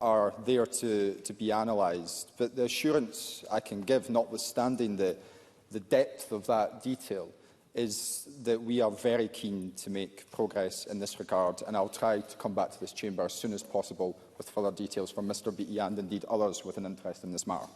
are there to be analysed. But the assurance I can give, notwithstanding the depth of that detail, is that we are very keen to make progress in this regard, and I'll try to come back to this chamber as soon as possible with further details from Mr Beattie and indeed others with an interest in this matter.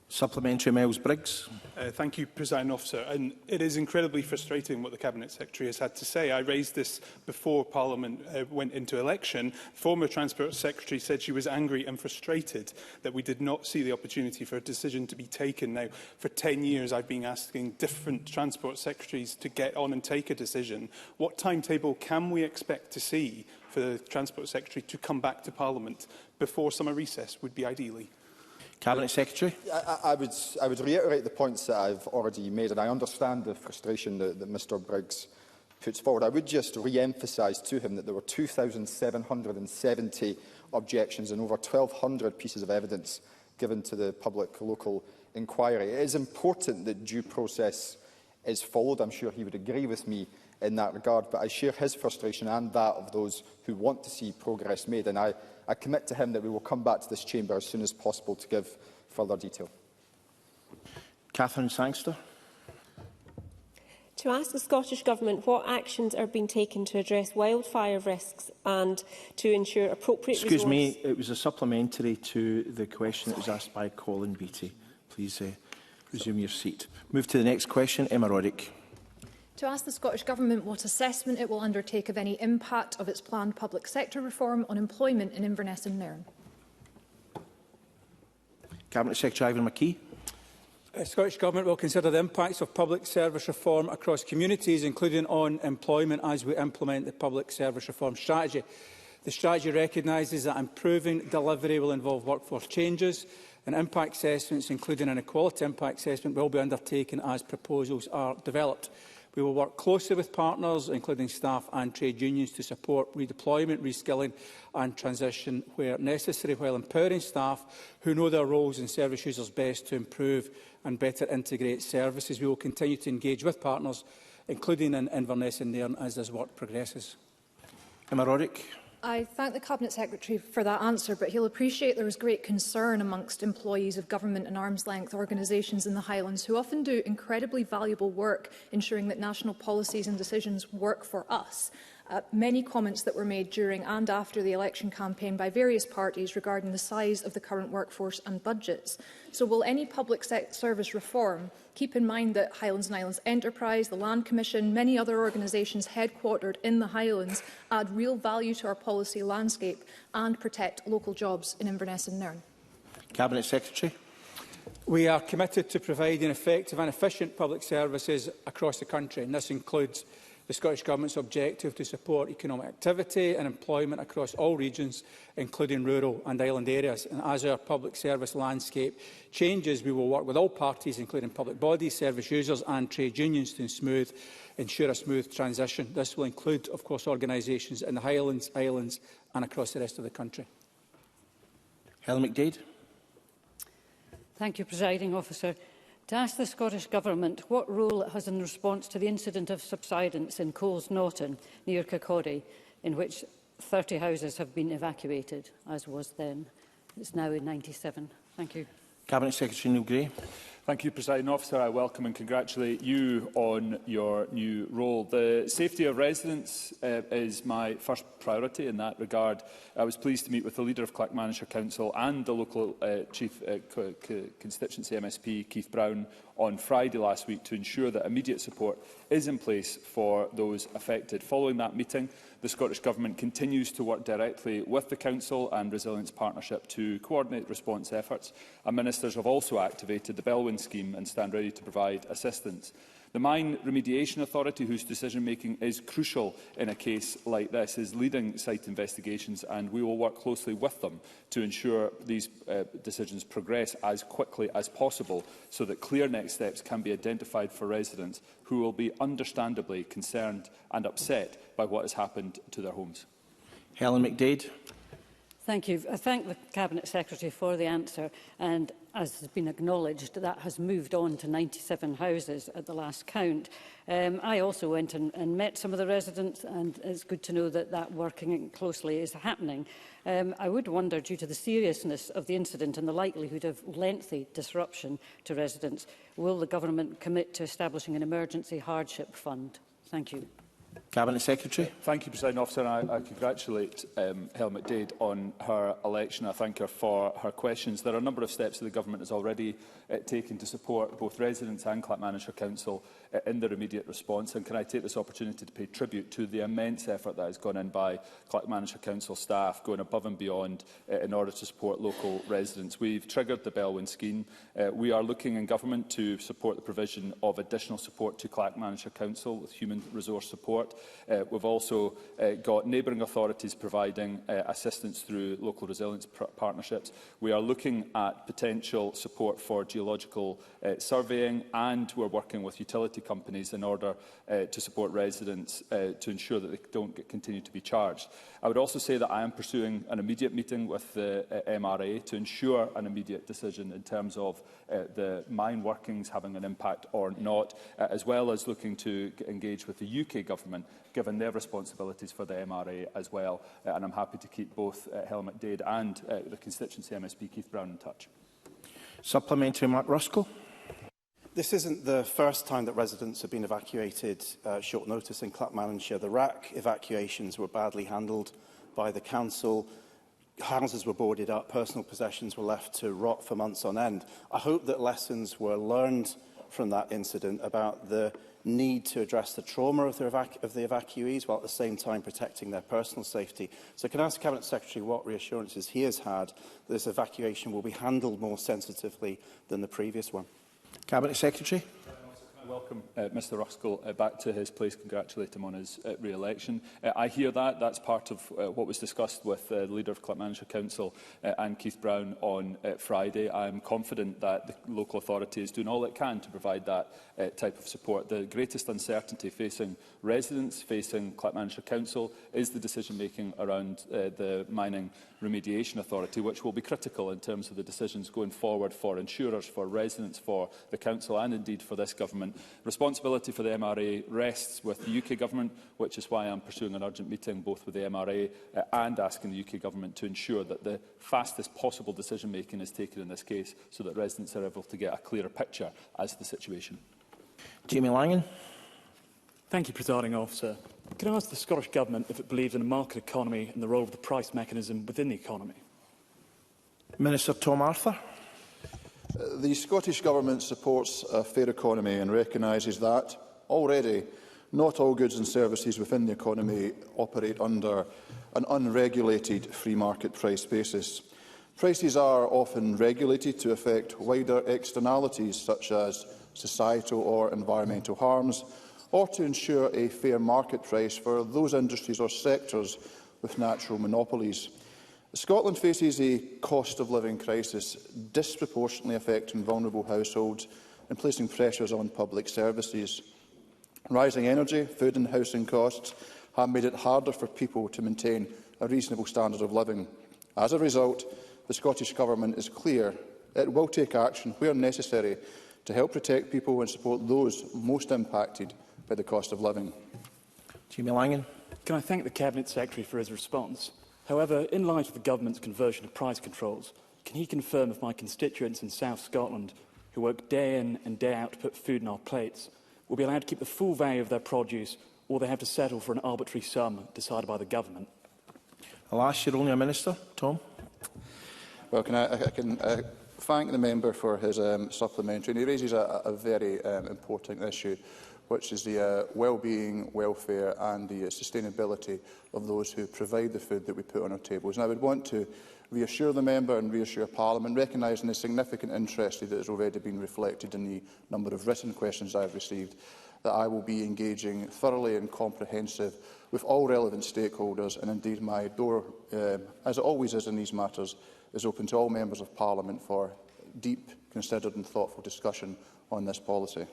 Supplementary, Miles Briggs. Thank you, Presiding Officer. And it is incredibly frustrating what the Cabinet Secretary has had to say. I raised this before Parliament went into election. The former Transport Secretary said she was angry and frustrated that we did not see the opportunity for a decision to be taken. Now, for 10 years, I've been asking different Transport Secretaries to get on and take a decision. What timetable can we expect to see for the Transport Secretary to come back to Parliament before summer recess would be ideally? Cabinet Secretary. I would reiterate the points that I've already made, and I understand the frustration that Mr Briggs puts forward. I would just re-emphasise to him that there were 2,770 objections and over 1,200 pieces of evidence given to the public local inquiry. It is important that due process is followed. I'm sure he would agree with me in that regard, but I share his frustration and that of those who want to see progress made, and I commit to him that we will come back to this chamber as soon as possible to give further detail. Catherine Sangster. To ask the Scottish Government what actions are being taken to address wildfire risks and to ensure appropriate resource... Excuse me, it was a supplementary to the question that was asked by Colin Beattie. Please resume your seat. Move to the next question. Emma Roddick. To ask the Scottish Government what assessment it will undertake of any impact of its planned public sector reform on employment in Inverness and Nairn. Cabinet Secretary Ivan McKee. The Scottish Government will consider the impacts of public service reform across communities, including on employment, as we implement the public service reform strategy. The strategy recognises that improving delivery will involve workforce changes, and impact assessments, including an equality impact assessment, will be undertaken as proposals are developed. We will work closely with partners, including staff and trade unions, to support redeployment, reskilling and transition where necessary, while empowering staff who know their roles and service users best to improve and better integrate services. We will continue to engage with partners, including in Inverness and Nairn, as this work progresses. Emma Roddick. I thank the Cabinet Secretary for that answer, but he'll appreciate there is great concern amongst employees of government and arm's-length organisations in the Highlands who often do incredibly valuable work ensuring that national policies and decisions work for us. Many comments that were made during and after the election campaign by various parties regarding the size of the current workforce and budgets. So will any public service reform keep in mind that Highlands and Islands Enterprise, the Land Commission, many other organisations headquartered in the Highlands add real value to our policy landscape and protect local jobs in Inverness and Nairn? Cabinet Secretary. We are committed to providing effective and efficient public services across the country, and this includes the Scottish Government's objective to support economic activity and employment across all regions, including rural and island areas. And as our public service landscape changes, we will work with all parties, including public bodies, service users and trade unions, to ensure a smooth transition. This will include, of course, organisations in the Highlands, Islands and across the rest of the country. Helen McDade. Thank you, Presiding Officer. To ask the Scottish Government what role it has in response to the incident of subsidence in Coles Norton, near Kirkcaldy, in which 30 houses have been evacuated, as was then. It's now in 97. Thank you. Cabinet Secretary Neil Gray. Thank you, Presiding Officer. I welcome and congratulate you on your new role. The safety of residents is my first priority in that regard. I was pleased to meet with the leader of Clackmannanshire Council and the local chief constituency MSP, Keith Brown, on Friday last week to ensure that immediate support is in place for those affected. Following that meeting, the Scottish Government continues to work directly with the Council and Resilience Partnership to coordinate response efforts, and ministers have also activated the Bellwyn scheme and stand ready to provide assistance. The Mine Remediation Authority, whose decision-making is crucial in a case like this, is leading site investigations, and we will work closely with them to ensure these decisions progress as quickly as possible so that clear next steps can be identified for residents who will be understandably concerned and upset by what has happened to their homes. Helen McDade. Thank you. I thank the Cabinet Secretary for the answer, and as has been acknowledged, that has moved on to 97 houses at the last count. I also went and met some of the residents, and it's good to know that that working closely is happening. I would wonder, due to the seriousness of the incident and the likelihood of lengthy disruption to residents, will the Government commit to establishing an emergency hardship fund? Thank you. Cabinet Secretary. Thank you, President Officer. I congratulate Helen McDade on her election. I thank her for her questions. There are a number of steps that the Government has already taken to support both residents and Clackmannanshire Council in their immediate response. And can I take this opportunity to pay tribute to the immense effort that has gone in by Clackmannanshire Council staff, going above and beyond in order to support local residents. We've triggered the Bellwyn scheme. We are looking in Government to support the provision of additional support to Clackmannanshire Council with human resource support. We've also got neighbouring authorities providing assistance through local resilience partnerships. We are looking at potential support for geological surveying, and we're working with utility companies in order to support residents to ensure that they don't continue to be charged. I would also say that I am pursuing an immediate meeting with the MRA to ensure an immediate decision in terms of the mine workings having an impact or not, as well as looking to engage with the UK Government, given their responsibilities for the MRA as well. And I'm happy to keep both Helen McDade and the constituency MSP Keith Brown in touch. Supplementary, Mark Ruskell. This isn't the first time that residents have been evacuated short notice in Clackmannanshire. The RAC evacuations were badly handled by the council. Houses were boarded up, personal possessions were left to rot for months on end. I hope that lessons were learned from that incident about the need to address the trauma of the evacuees while at the same time protecting their personal safety. So can I ask the Cabinet Secretary what reassurances he has had that this evacuation will be handled more sensitively than the previous one? Cabinet Secretary. I welcome Mr Ruskell back to his place, congratulate him on his re-election. I hear that. That's part of what was discussed with the leader of Clackmannanshire Council and Keith Brown on Friday. I am confident that the local authority is doing all it can to provide that type of support. The greatest uncertainty facing residents, facing Clackmannanshire Council, is the decision-making around the Mining Remediation Authority, which will be critical in terms of the decisions going forward for insurers, for residents, for the Council and indeed for this Government. Responsibility for the MRA rests with the UK Government, which is why I'm pursuing an urgent meeting both with the MRA and asking the UK Government to ensure that the fastest possible decision-making is taken in this case so that residents are able to get a clearer picture as to the situation. Jamie Langan. Thank you, Presiding Officer. Can I ask the Scottish Government if it believes in a market economy and the role of the price mechanism within the economy? Minister Tom Arthur. The Scottish Government supports a fair economy and recognises that already not all goods and services within the economy operate under an unregulated free market price basis. Prices are often regulated to affect wider externalities such as societal or environmental harms, or to ensure a fair market price for those industries or sectors with natural monopolies. Scotland faces a cost of living crisis disproportionately affecting vulnerable households and placing pressures on public services. Rising energy, food and housing costs have made it harder for people to maintain a reasonable standard of living. As a result, the Scottish Government is clear it will take action where necessary to help protect people and support those most impacted by the cost of living. Jamie Langan. Can I thank the Cabinet Secretary for his response? However, in light of the Government's conversion of price controls, can he confirm if my constituents in South Scotland, who work day in and day out to put food on our plates, will be allowed to keep the full value of their produce, or they have to settle for an arbitrary sum decided by the Government? Alas, you're only a minister. Tom. Well, I can thank the member for his supplementary. And he raises a very important issue, which is the well-being, welfare and the sustainability of those who provide the food that we put on our tables. And I would want to reassure the member and reassure Parliament, recognising the significant interest that has already been reflected in the number of written questions I have received, that I will be engaging thoroughly and comprehensive with all relevant stakeholders, and indeed my door, as it always is in these matters, is open to all members of Parliament for deep, considered and thoughtful discussion on this policy.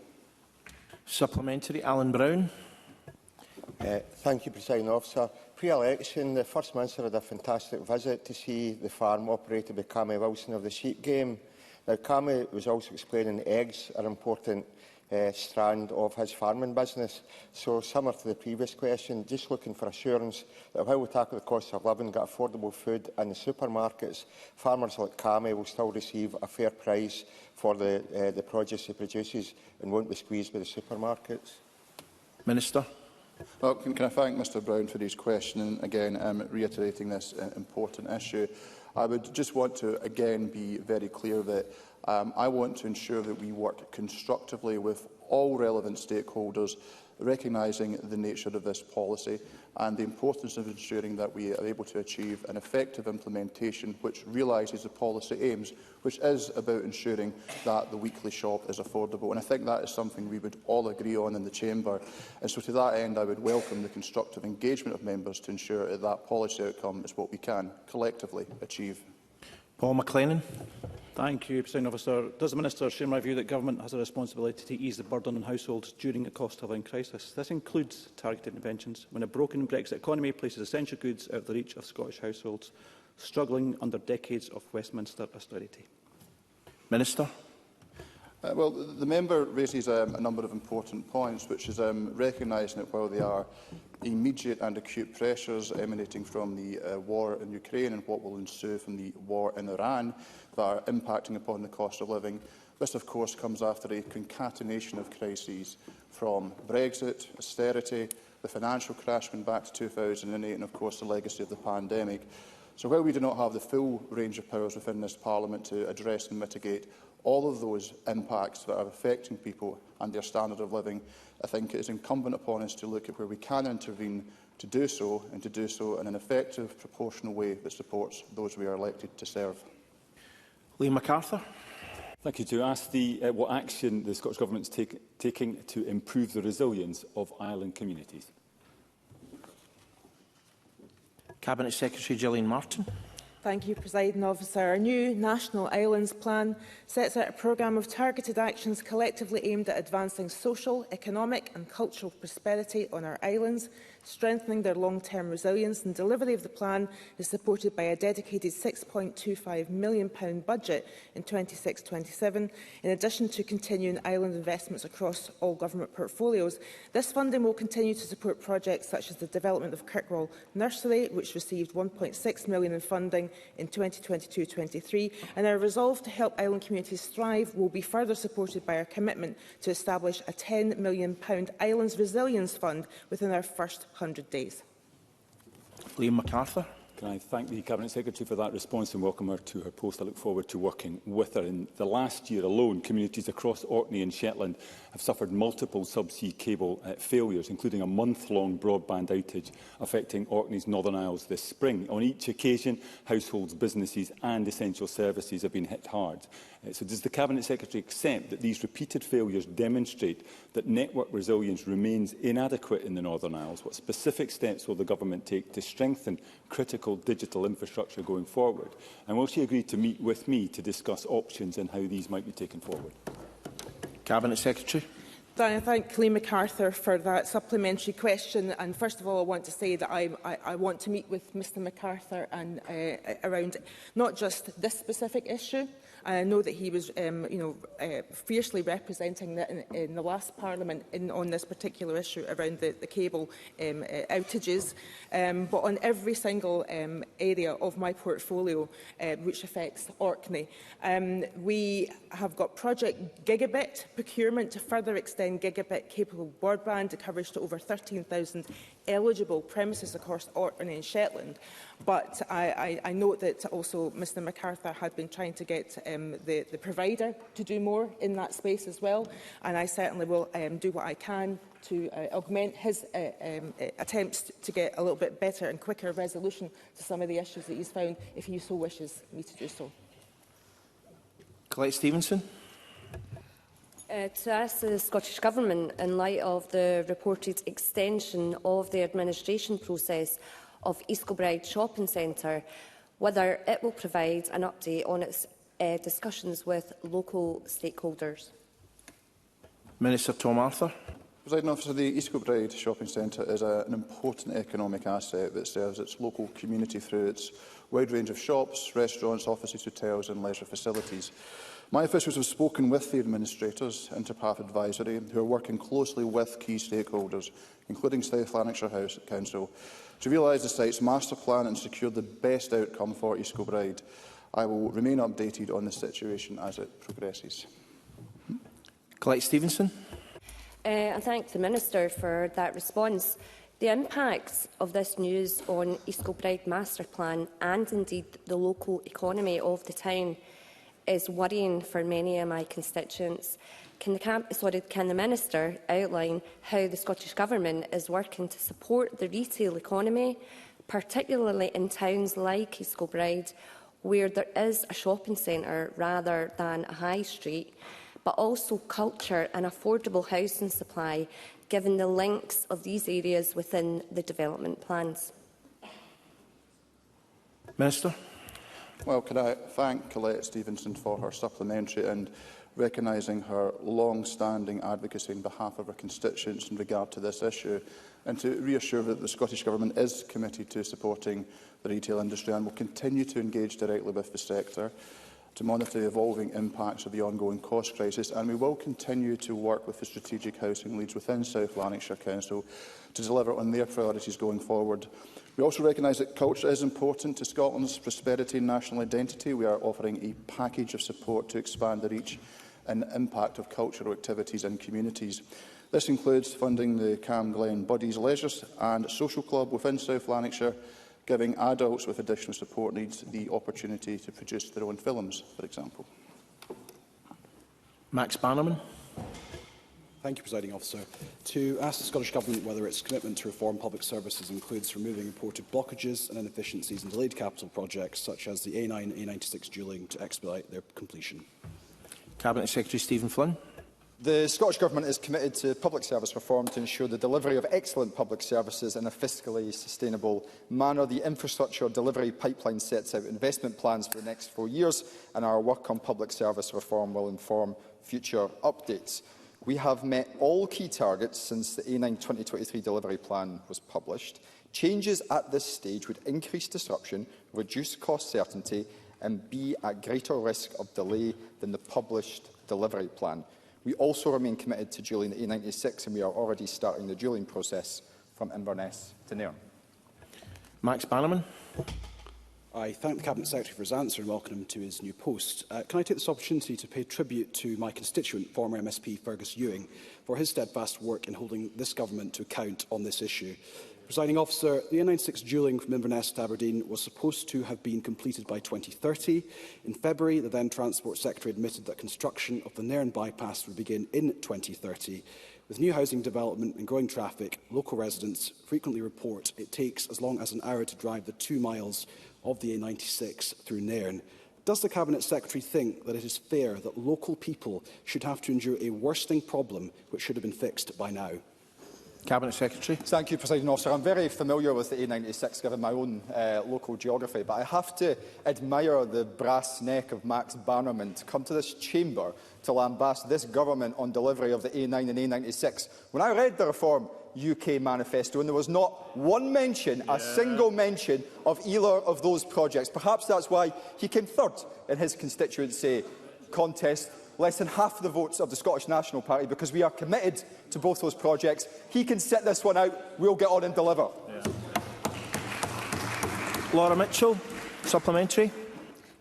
Supplementary, Alan Brown. Thank you, Presiding Officer. Pre-election, the First Minister had a fantastic visit to see the farm operated by Cammy Wilson of the Sheep Game. Now, Cammy was also explaining eggs are an important strand of his farming business. So, similar to the previous question, just looking for assurance that while we tackle the cost of living, get affordable food in the supermarkets, farmers like Cammy will still receive a fair price for the produce he produces and won't be squeezed by the supermarkets. Minister. Well, can I thank Mr Brown for his question and again reiterating this important issue. I would just want to again be very clear that I want to ensure that we work constructively with all relevant stakeholders, recognising the nature of this policy and the importance of ensuring that we are able to achieve an effective implementation which realises the policy aims, which is about ensuring that the weekly shop is affordable. And I think that is something we would all agree on in the Chamber. And so to that end, I would welcome the constructive engagement of members to ensure that that policy outcome is what we can collectively achieve. Paul McLennan. Thank you, Presiding Officer. Does the Minister share my view that Government has a responsibility to ease the burden on households during a cost-of-living crisis? This includes targeted interventions when a broken Brexit economy places essential goods out of the reach of Scottish households, struggling under decades of Westminster austerity. Minister. Well, the member raises a number of important points, which is recognising that while there are immediate and acute pressures emanating from the war in Ukraine and what will ensue from the war in Iran that are impacting upon the cost of living, this of course comes after a concatenation of crises from Brexit, austerity, the financial crash going back to 2008 and of course the legacy of the pandemic. So while we do not have the full range of powers within this Parliament to address and mitigate all of those impacts that are affecting people and their standard of living, I think it is incumbent upon us to look at where we can intervene to do so, and to do so in an effective, proportional way that supports those we are elected to serve. Liam MacArthur. Thank you. To ask what action the Scottish Government is taking to improve the resilience of island communities. Cabinet Secretary Gillian Martin. Thank you, Presiding Officer. Our new National Islands Plan sets out a programme of targeted actions collectively aimed at advancing social, economic and cultural prosperity on our islands, strengthening their long-term resilience, and delivery of the plan is supported by a dedicated £6.25 million budget in 26-27, in addition to continuing island investments across all government portfolios. This funding will continue to support projects such as the development of Kirkwall Nursery, which received £1.6 million in funding in 2022-23, and our resolve to help island communities thrive will be further supported by our commitment to establish a £10 million Islands Resilience Fund within our first 100 days. Liam MacArthur. Can I thank the Cabinet Secretary for that response and welcome her to her post. I look forward to working with her. In the last year alone, communities across Orkney and Shetland have suffered multiple subsea cable failures, including a month-long broadband outage affecting Orkney's Northern Isles this spring. On each occasion, households, businesses and essential services have been hit hard. So does the Cabinet Secretary accept that these repeated failures demonstrate that network resilience remains inadequate in the Northern Isles? What specific steps will the Government take to strengthen critical digital infrastructure going forward? And will she agree to meet with me to discuss options and how these might be taken forward? Cabinet Secretary. I thank Liam MacArthur for that supplementary question. And first of all, I want to say that I want to meet with Mr MacArthur and, around not just this specific issue. I know that he was fiercely representing that in the last Parliament on this particular issue around the cable outages, but on every single area of my portfolio which affects Orkney. We have got Project Gigabit procurement to further extend gigabit-capable broadband coverage to over 13,000 eligible premises across Orkney and Shetland. But I note that also Mr MacArthur had been trying to get the provider to do more in that space as well, and I certainly will do what I can to augment his attempts to get a little bit better and quicker resolution to some of the issues that he's found, if he so wishes me to do so. Colette Stevenson. To ask the Scottish Government, in light of the reported extension of the administration process of East Kilbride Shopping Centre, whether it will provide an update on its discussions with local stakeholders. Minister Tom Arthur. Presiding Officer, the East Kilbride Shopping Centre is an important economic asset that serves its local community through its wide range of shops, restaurants, offices, hotels and leisure facilities. My officials have spoken with the administrators, Interpath Advisory, who are working closely with key stakeholders, including South Lanarkshire House Council, to realise the site's master plan and secure the best outcome for East Kilbride. I will remain updated on the situation as it progresses. Colette Stevenson. I thank the Minister for that response. The impacts of this news on East Kilbride Master Plan and indeed the local economy of the town is worrying for many of my constituents. Can the Minister outline how the Scottish Government is working to support the retail economy, particularly in towns like East Kilbride, where there is a shopping centre rather than a high street, but also culture and affordable housing supply, given the links of these areas within the development plans? Minister. Well, could I thank Colette Stevenson for her supplementary and recognising her long-standing advocacy on behalf of her constituents in regard to this issue, and to reassure that the Scottish Government is committed to supporting the retail industry and will continue to engage directly with the sector to monitor the evolving impacts of the ongoing cost crisis, and we will continue to work with the strategic housing leads within South Lanarkshire Council to deliver on their priorities going forward. We also recognise that culture is important to Scotland's prosperity and national identity. We are offering a package of support to expand the reach and impact of cultural activities in communities. This includes funding the Cam Glen Buddies Leisure and Social Club within South Lanarkshire, giving adults with additional support needs the opportunity to produce their own films, for example. Max Bannerman. Thank you, Presiding Officer. To ask the Scottish Government whether its commitment to reform public services includes removing reported blockages and inefficiencies in delayed capital projects such as the A9 and A96 dualling to expedite their completion. Cabinet Secretary Stephen Flynn. The Scottish Government is committed to public service reform to ensure the delivery of excellent public services in a fiscally sustainable manner. The infrastructure delivery pipeline sets out investment plans for the next 4 years, and our work on public service reform will inform future updates. We have met all key targets since the A9 2023 delivery plan was published. Changes at this stage would increase disruption, reduce cost certainty and be at greater risk of delay than the published delivery plan. We also remain committed to dualling the A96, and we are already starting the dualling process from Inverness to Nairn. Max Bannerman. I thank the Cabinet Secretary for his answer and welcome him to his new post. Can I take this opportunity to pay tribute to my constituent, former MSP Fergus Ewing, for his steadfast work in holding this Government to account on this issue. Presiding Officer, the A96 dualling from Inverness to Aberdeen was supposed to have been completed by 2030. In February, the then Transport Secretary admitted that construction of the Nairn bypass would begin in 2030. With new housing development and growing traffic, local residents frequently report it takes as long as an hour to drive the 2 miles of the A96 through Nairn. Does the Cabinet Secretary think that it is fair that local people should have to endure a worsening problem which should have been fixed by now? Cabinet Secretary. Thank you, Presiding Officer. I'm very familiar with the A96, given my own local geography, but I have to admire the brass neck of Max Bannerman to come to this chamber to lambast this Government on delivery of the A9 and A96. When I read the Reform UK manifesto, and there was not one mention, a single mention of either of those projects. Perhaps that's why he came third in his constituency contest, less than half the votes of the Scottish National Party, because we are committed to both those projects. He can sit this one out, we'll get on and deliver. Laura Mitchell, supplementary.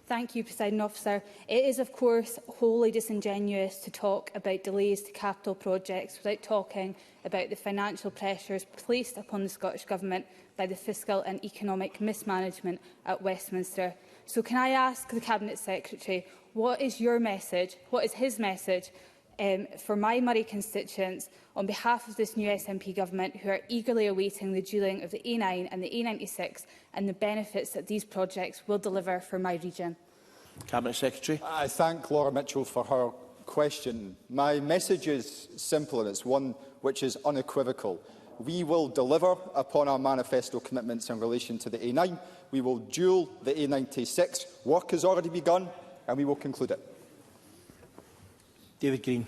Thank you, Presiding Officer. It is, of course, wholly disingenuous to talk about delays to capital projects without talking about the financial pressures placed upon the Scottish Government by the fiscal and economic mismanagement at Westminster. So can I ask the Cabinet Secretary, what is your message, what is his message for my Murray constituents on behalf of this new SNP Government who are eagerly awaiting the dualling of the A9 and the A96 and the benefits that these projects will deliver for my region? Cabinet Secretary. I thank Laura Mitchell for her question. My message is simple, and it's one which is unequivocal. We will deliver upon our manifesto commitments in relation to the A9. We will dual the A96. Work has already begun, and we will conclude it. David Green.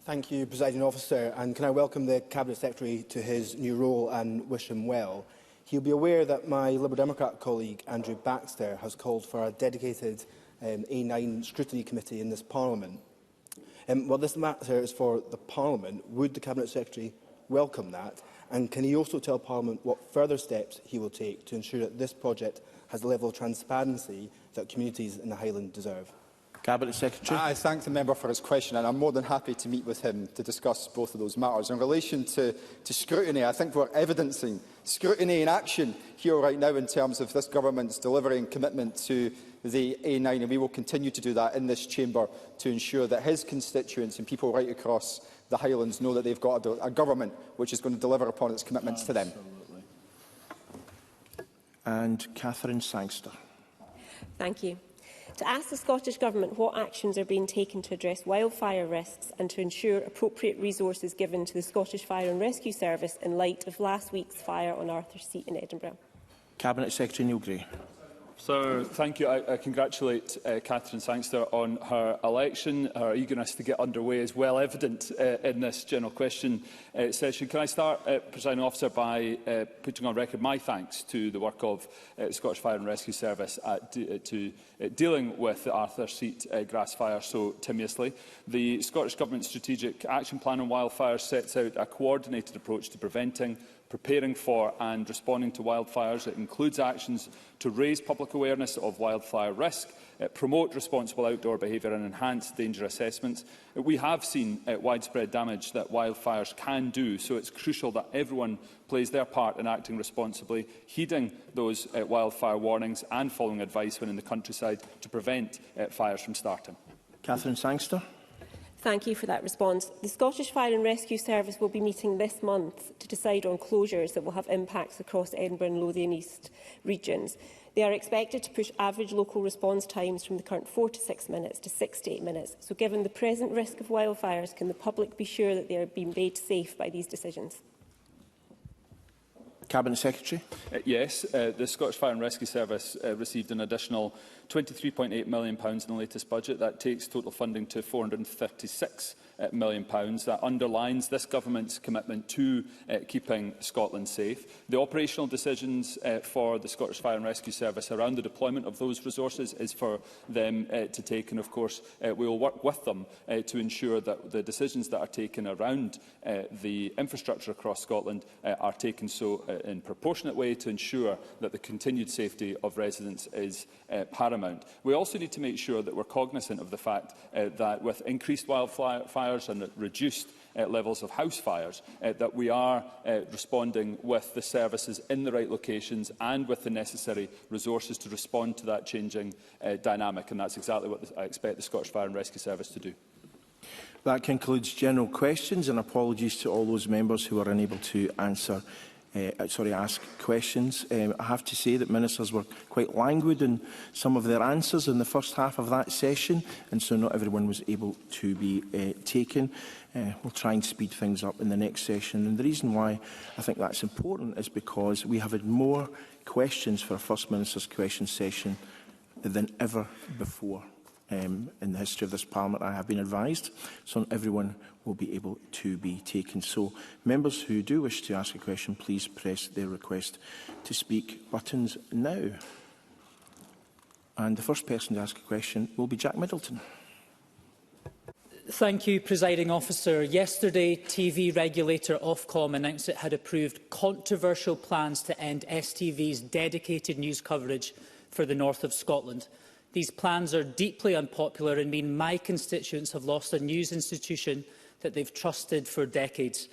Thank you, Presiding Officer, and can I welcome the Cabinet Secretary to his new role and wish him well. He'll be aware that my Liberal Democrat colleague Andrew Baxter has called for a dedicated A9 scrutiny committee in this Parliament. While this matter is for the Parliament, would the Cabinet Secretary welcome that? And can he also tell Parliament what further steps he will take to ensure that this project has the level of transparency that communities in the Highlands deserve? Cabinet Secretary. I thank the member for his question, and I'm more than happy to meet with him to discuss both of those matters. In relation to scrutiny, I think we're evidencing scrutiny in action here right now in terms of this government's delivering commitment to the A9, and we will continue to do that in this chamber to ensure that his constituents and people right across the Highlands know that they've got a government which is going to deliver upon its commitments to them. And Catherine Sangster. Thank you. To ask the Scottish Government what actions are being taken to address wildfire risks and to ensure appropriate resources given to the Scottish Fire and Rescue Service in light of last week's fire on Arthur's Seat in Edinburgh. Cabinet Secretary Neil Gray. So, thank you. I congratulate Catherine Sangster on her election. Her eagerness to get underway is well evident in this general question session. Can I start, Presiding Officer, by putting on record my thanks to the work of the Scottish Fire and Rescue Service dealing with the Arthur Seat grass fire so timiously. The Scottish Government Strategic Action Plan on Wildfires sets out a coordinated approach to preventing, preparing for and responding to wildfires. It includes actions to raise public awareness of wildfire risk, promote responsible outdoor behaviour and enhance danger assessments. We have seen widespread damage that wildfires can do, so it's crucial that everyone plays their part in acting responsibly, heeding those wildfire warnings and following advice when in the countryside to prevent fires from starting. Catherine Sangster. Thank you for that response. The Scottish Fire and Rescue Service will be meeting this month to decide on closures that will have impacts across Edinburgh and Lothian East regions. They are expected to push average local response times from the current 4 to 6 minutes to 6 to 8 minutes. So given the present risk of wildfires, can the public be sure that they are being made safe by these decisions? Cabinet Secretary. Yes, the Scottish Fire and Rescue Service received an additional £23.8 million in the latest budget. That takes total funding to £436 million. That underlines this government's commitment to keeping Scotland safe. The operational decisions for the Scottish Fire and Rescue Service around the deployment of those resources is for them to take, and of course we will work with them to ensure that the decisions that are taken around the infrastructure across Scotland are taken so in a proportionate way to ensure that the continued safety of residents is paramount. We also need to make sure that we're cognisant of the fact that with increased wildfires and reduced levels of house fires, that we are responding with the services in the right locations and with the necessary resources to respond to that changing dynamic, and that's exactly what I expect the Scottish Fire and Rescue Service to do. That concludes general questions, and apologies to all those members who were unable to ask questions. I have to say that ministers were quite languid in some of their answers in the first half of that session, and so not everyone was able to be taken. We'll try and speed things up in the next session. And the reason why I think that's important is because we have had more questions for a First Minister's question session than ever before in the history of this Parliament, I have been advised. So not everyone will be able to be taken. So members who do wish to ask a question, please press their request to speak buttons now. And the first person to ask a question will be Jack Middleton. Thank you, Presiding Officer. Yesterday, TV regulator Ofcom announced it had approved controversial plans to end STV's dedicated news coverage for the north of Scotland. These plans are deeply unpopular and mean my constituents have lost a news institution that they've trusted for decades.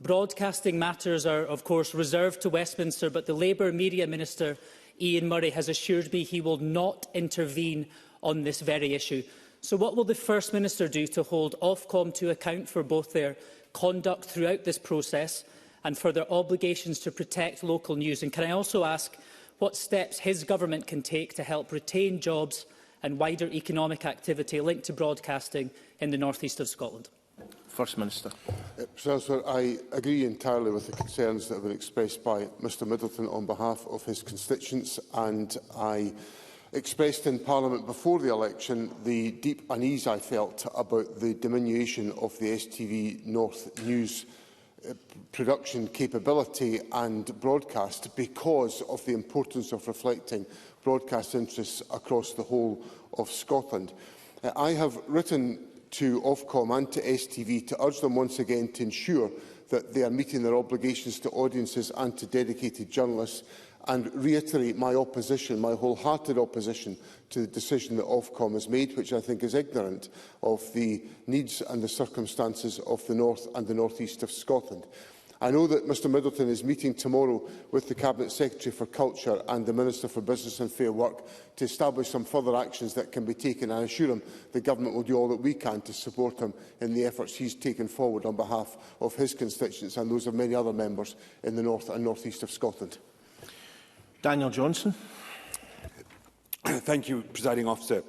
Broadcasting matters are, of course, reserved to Westminster, but the Labour Media Minister, Ian Murray, has assured me he will not intervene on this very issue. So what will the First Minister do to hold Ofcom to account for both their conduct throughout this process and for their obligations to protect local news? And can I also ask what steps his government can take to help retain jobs and wider economic activity linked to broadcasting in the north east of Scotland? First Minister. I agree entirely with the concerns that have been expressed by Mr Middleton on behalf of his constituents, and I expressed in Parliament before the election the deep unease I felt about the diminution of the STV North News production capability and broadcast because of the importance of reflecting broadcast interests across the whole of Scotland. I have written to Ofcom and to STV to urge them once again to ensure that they are meeting their obligations to audiences and to dedicated journalists, and reiterate my opposition, my wholehearted opposition to the decision that Ofcom has made, which I think is ignorant of the needs and the circumstances of the North and the North East of Scotland. I know that Mr Middleton is meeting tomorrow with the Cabinet Secretary for Culture and the Minister for Business and Fair Work to establish some further actions that can be taken. I assure him the Government will do all that we can to support him in the efforts he has taken forward on behalf of his constituents and those of many other members in the North and North East of Scotland. Daniel Johnson. Thank you, Presiding Officer.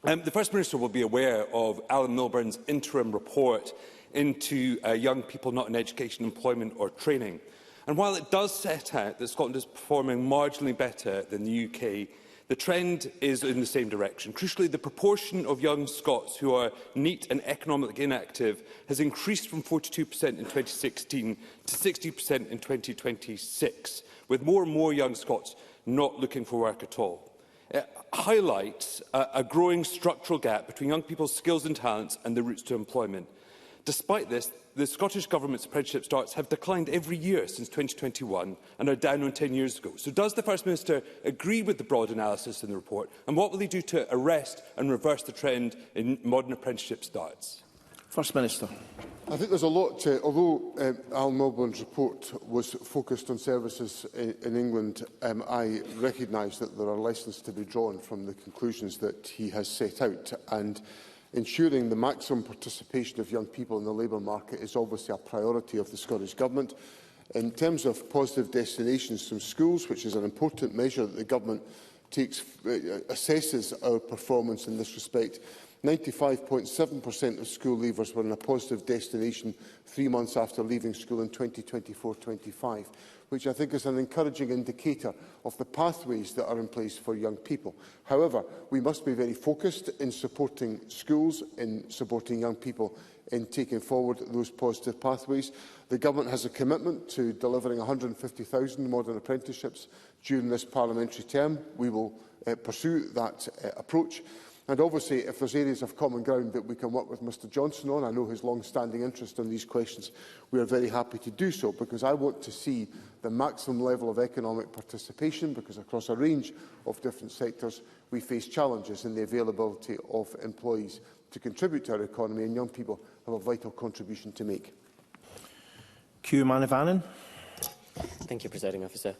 The First Minister will be aware of Alan Milburn's interim report into young people not in education, employment or training. And while it does set out that Scotland is performing marginally better than the UK, the trend is in the same direction. Crucially, the proportion of young Scots who are NEET and economically inactive has increased from 42% in 2016 to 60% in 2026, with more and more young Scots not looking for work at all. It highlights a growing structural gap between young people's skills and talents and the routes to employment. Despite this, the Scottish Government's apprenticeship starts have declined every year since 2021 and are down on 10 years ago. So does the First Minister agree with the broad analysis in the report? And what will he do to arrest and reverse the trend in modern apprenticeship starts? First Minister. I think there's a lot to, although Alan Milburn's report was focused on services in England, I recognise that there are lessons to be drawn from the conclusions that he has set out, and ensuring the maximum participation of young people in the labour market is obviously a priority of the Scottish Government. In terms of positive destinations from schools, which is an important measure that the Government assesses our performance in this respect, 95.7% of school leavers were in a positive destination 3 months after leaving school in 2024-25, which I think is an encouraging indicator of the pathways that are in place for young people. However, we must be very focused in supporting schools, in supporting young people in taking forward those positive pathways. The Government has a commitment to delivering 150,000 modern apprenticeships during this parliamentary term. We will pursue that approach. And obviously, if there's areas of common ground that we can work with Mr Johnson on, I know his long-standing interest in these questions, we are very happy to do so, because I want to see the maximum level of economic participation, because across a range of different sectors we face challenges in the availability of employees to contribute to our economy, and young people have a vital contribution to make. Hugh Manivannan. Thank you, Presiding Officer.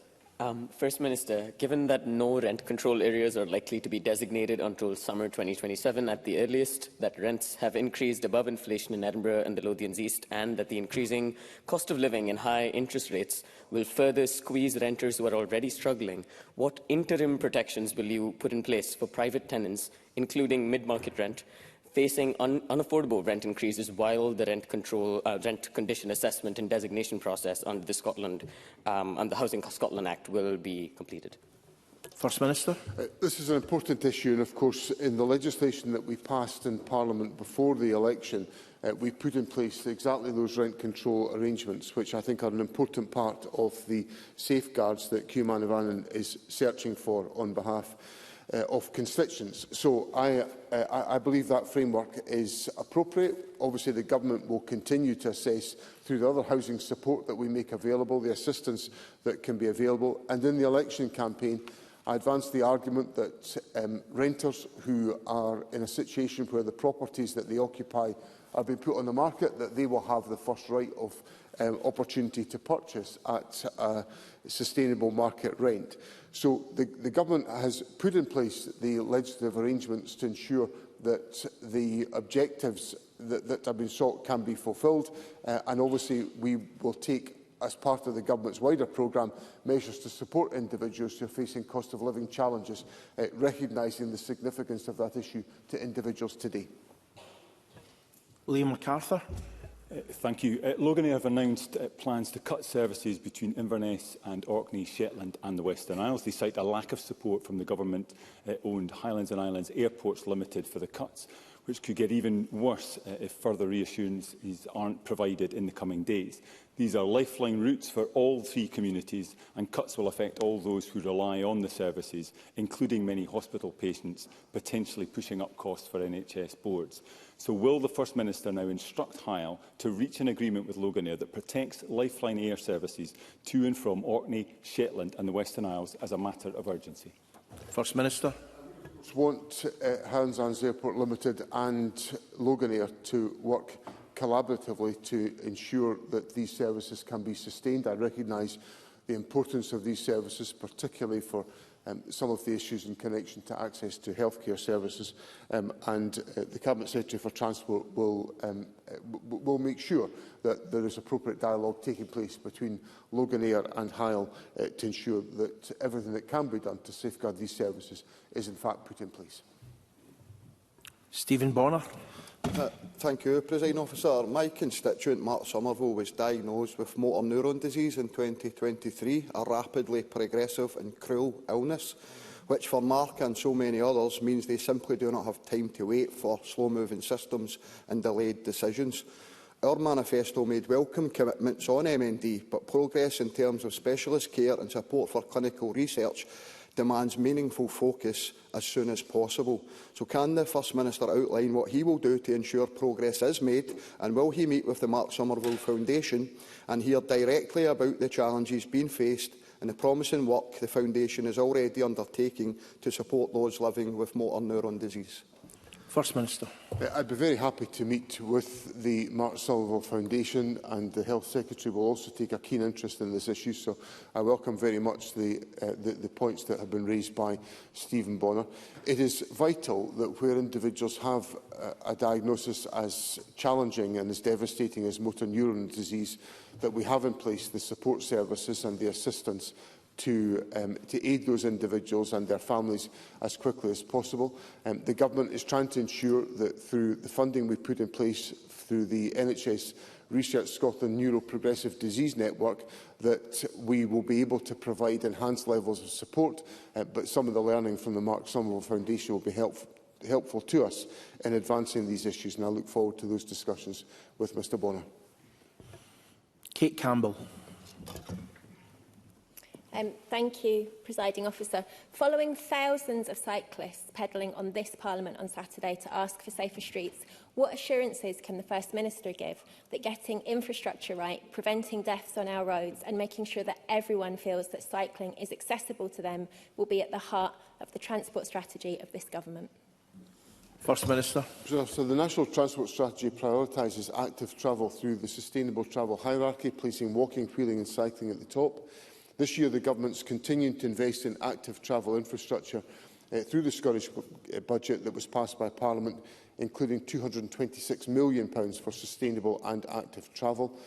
First Minister, given that no rent control areas are likely to be designated until summer 2027 at the earliest, that rents have increased above inflation in Edinburgh and the Lothians East, and that the increasing cost of living and high interest rates will further squeeze renters who are already struggling, what interim protections will you put in place for private tenants, including mid-market rent, facing unaffordable rent increases while the rent condition assessment and designation process under the Scotland and the Housing Scotland Act will be completed? First Minister. This is an important issue, and of course in the legislation that we passed in Parliament before the election, we put in place exactly those rent control arrangements, which I think are an important part of the safeguards that Hugh Manivannan is searching for on behalf of constituents. So I believe that framework is appropriate. Obviously, the Government will continue to assess through the other housing support that we make available, the assistance that can be available. And in the election campaign, I advanced the argument that renters who are in a situation where the properties that they occupy are being put on the market, that they will have the first right of opportunity to purchase at a sustainable market rent. So the Government has put in place the legislative arrangements to ensure that the objectives that have been sought can be fulfilled, and obviously we will take, as part of the Government's wider programme, measures to support individuals who are facing cost of living challenges, recognising the significance of that issue to individuals today. Liam MacArthur. Thank you. Logany have announced plans to cut services between Inverness and Orkney, Shetland and the Western Isles. They cite a lack of support from the government-owned Highlands and Islands Airports Limited for the cuts, which could get even worse if further reassurances aren't provided in the coming days. These are lifeline routes for all 3 communities, and cuts will affect all those who rely on the services, including many hospital patients, potentially pushing up costs for NHS boards. So will the First Minister now instruct Hyle to reach an agreement with Loganair that protects lifeline air services to and from Orkney, Shetland and the Western Isles as a matter of urgency? First Minister. I want Hans Airport Limited and Loganair to work collaboratively to ensure that these services can be sustained. I recognise the importance of these services, particularly for some of the issues in connection to access to healthcare services, and the Cabinet Secretary for Transport will make sure that there is appropriate dialogue taking place between Loganair and Hyle to ensure that everything that can be done to safeguard these services is in fact put in place. Stephen Bonner. Thank you, Presiding Officer. My constituent, Mark Somerville, was diagnosed with motor neuron disease in 2023, a rapidly progressive and cruel illness, which for Mark and so many others means they simply do not have time to wait for slow-moving systems and delayed decisions. Our manifesto made welcome commitments on MND, but progress in terms of specialist care and support for clinical research demands meaningful focus as soon as possible. So can the First Minister outline what he will do to ensure progress is made, and will he meet with the Mark Somerville Foundation and hear directly about the challenges being faced and the promising work the Foundation is already undertaking to support those living with motor neuron disease? First Minister. I'd be very happy to meet with the Mark Somerville Foundation, and the Health Secretary will also take a keen interest in this issue, so I welcome very much the points that have been raised by Stephen Bonner. It is vital that where individuals have a diagnosis as challenging and as devastating as motor neuron disease, that we have in place the support services and the assistance to aid those individuals and their families as quickly as possible. The Government is trying to ensure that through the funding we put in place through the NHS Research Scotland Neuroprogressive Disease Network, that we will be able to provide enhanced levels of support, but some of the learning from the Mark Somerville Foundation will be helpful to us in advancing these issues, and I look forward to those discussions with Mr Bonner. Kate Campbell. Thank you, Presiding Officer. Following thousands of cyclists pedalling on this Parliament on Saturday to ask for safer streets, what assurances can the First Minister give that getting infrastructure right, preventing deaths on our roads and making sure that everyone feels that cycling is accessible to them will be at the heart of the transport strategy of this Government? First Minister. So the National Transport Strategy prioritises active travel through the Sustainable Travel Hierarchy, placing walking, wheeling and cycling at the top. This year, the Government is continuing to invest in active travel infrastructure through the Scottish budget that was passed by Parliament, including £226 million for sustainable and active travel.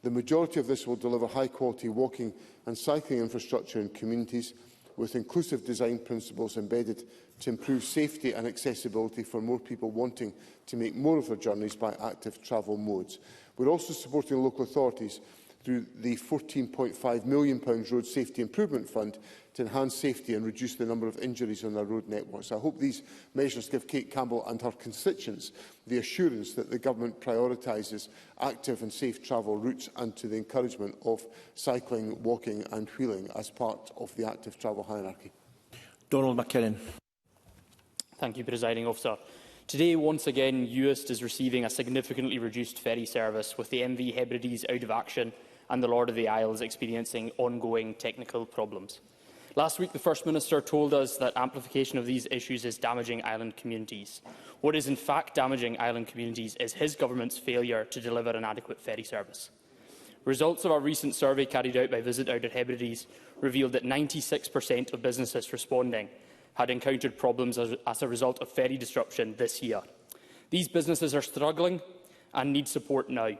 The majority of this will deliver high-quality walking and cycling infrastructure in communities, with inclusive design principles embedded to improve safety and accessibility for more people wanting to make more of their journeys by active travel modes. We're also supporting local authorities through the £14.5 million Road Safety Improvement Fund to enhance safety and reduce the number of injuries on our road networks. I hope these measures give Kate Campbell and her constituents the assurance that the Government prioritises active and safe travel routes and to the encouragement of cycling, walking and wheeling as part of the active travel hierarchy. Donald McKinnon. Thank you, Presiding Officer. Today, once again, Uist is receiving a significantly reduced ferry service, with the MV Hebrides out of action and the Lord of the Isles experiencing ongoing technical problems. Last week, the First Minister told us that amplification of these issues is damaging island communities. What is in fact damaging island communities is his government's failure to deliver an adequate ferry service. Results of our recent survey carried out by Visit Out at Hebrides revealed that 96% of businesses responding had encountered problems as a result of ferry disruption this year. These businesses are struggling and need support now.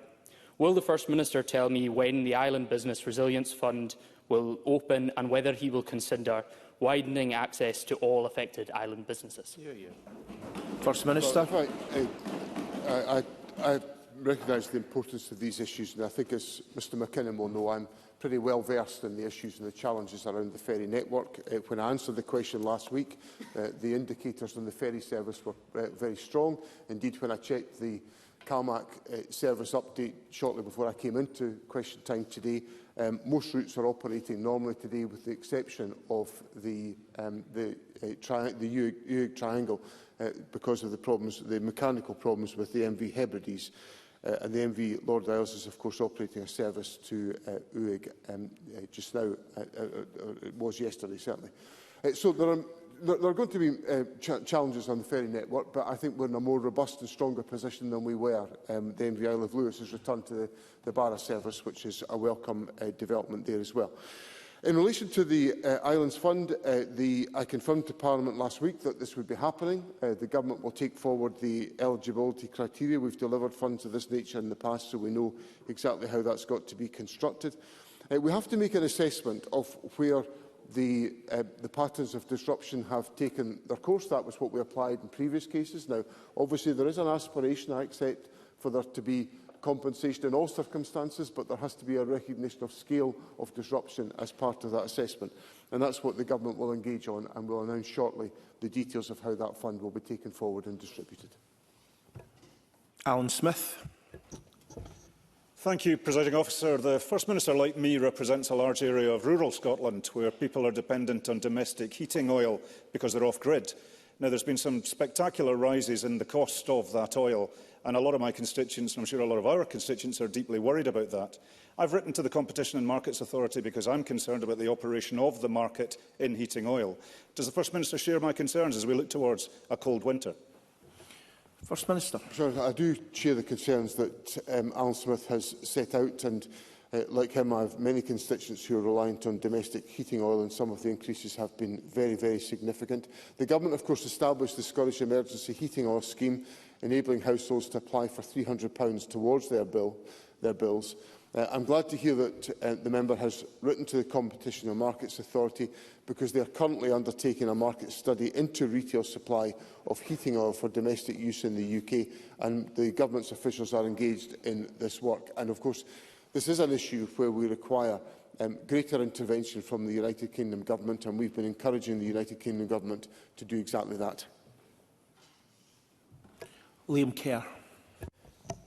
Will the First Minister tell me when the Island Business Resilience Fund will open and whether he will consider widening access to all affected island businesses? First Minister. I recognise the importance of these issues, and I think, as Mr McKinnon will know, I'm pretty well versed in the issues and the challenges around the ferry network. When I answered the question last week, the indicators on the ferry service were very strong. Indeed, when I checked the Calmac service update shortly before I came into question time today, most routes are operating normally today, with the exception of the Uig Triangle, because of the mechanical problems with the MV Hebrides. And the MV Lord Isles is, of course, operating a service to Uig just now. It was yesterday, certainly. So there are going to be challenges on the ferry network, but I think we're in a more robust and stronger position than we were. The MV Isle of Lewis has returned to the Barra service, which is a welcome development there as well. In relation to the Islands Fund, I confirmed to Parliament last week that this would be happening. The Government will take forward the eligibility criteria. We've delivered funds of this nature in the past, so we know exactly how that's got to be constructed. We have to make an assessment of where the patterns of disruption have taken their course. That was what we applied in previous cases. Now, obviously, there is an aspiration, I accept, for there to be compensation in all circumstances, but there has to be a recognition of scale of disruption as part of that assessment. And that's what the Government will engage on, and will announce shortly the details of how that fund will be taken forward and distributed. Alan Smith. Thank you, Presiding Officer. The First Minister, like me, represents a large area of rural Scotland where people are dependent on domestic heating oil because they're off-grid. Now, there's been some spectacular rises in the cost of that oil, and a lot of my constituents, and I'm sure a lot of our constituents, are deeply worried about that. I've written to the Competition and Markets Authority because I'm concerned about the operation of the market in heating oil. Does the First Minister share my concerns as we look towards a cold winter? First Minister. Sure, I do share the concerns that Alan Smith has set out, and like him, I have many constituents who are reliant on domestic heating oil, and some of the increases have been very, very significant. The Government, of course, established the Scottish Emergency Heating Oil Scheme, enabling households to apply for £300 towards their bills. I'm glad to hear that the member has written to the Competition and Markets Authority, because they are currently undertaking a market study into retail supply of heating oil for domestic use in the UK, and the Government's officials are engaged in this work. And of course, this is an issue where we require greater intervention from the United Kingdom Government, and we've been encouraging the United Kingdom Government to do exactly that. Liam Kerr.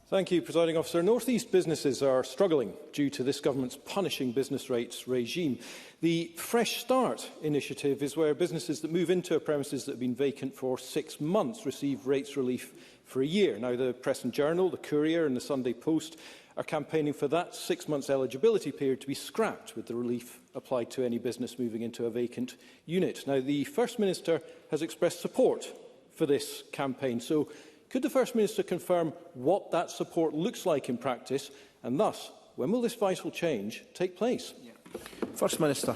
Thank you, Presiding Officer. North East businesses are struggling due to this Government's punishing business rates regime. The Fresh Start initiative is where businesses that move into premises that have been vacant for 6 months receive rates relief for a year. Now, the Press and Journal, the Courier and the Sunday Post are campaigning for that 6 months eligibility period to be scrapped, with the relief applied to any business moving into a vacant unit. Now, the First Minister has expressed support for this campaign. So, could the First Minister confirm what that support looks like in practice, and thus, when will this vital change take place? First Minister.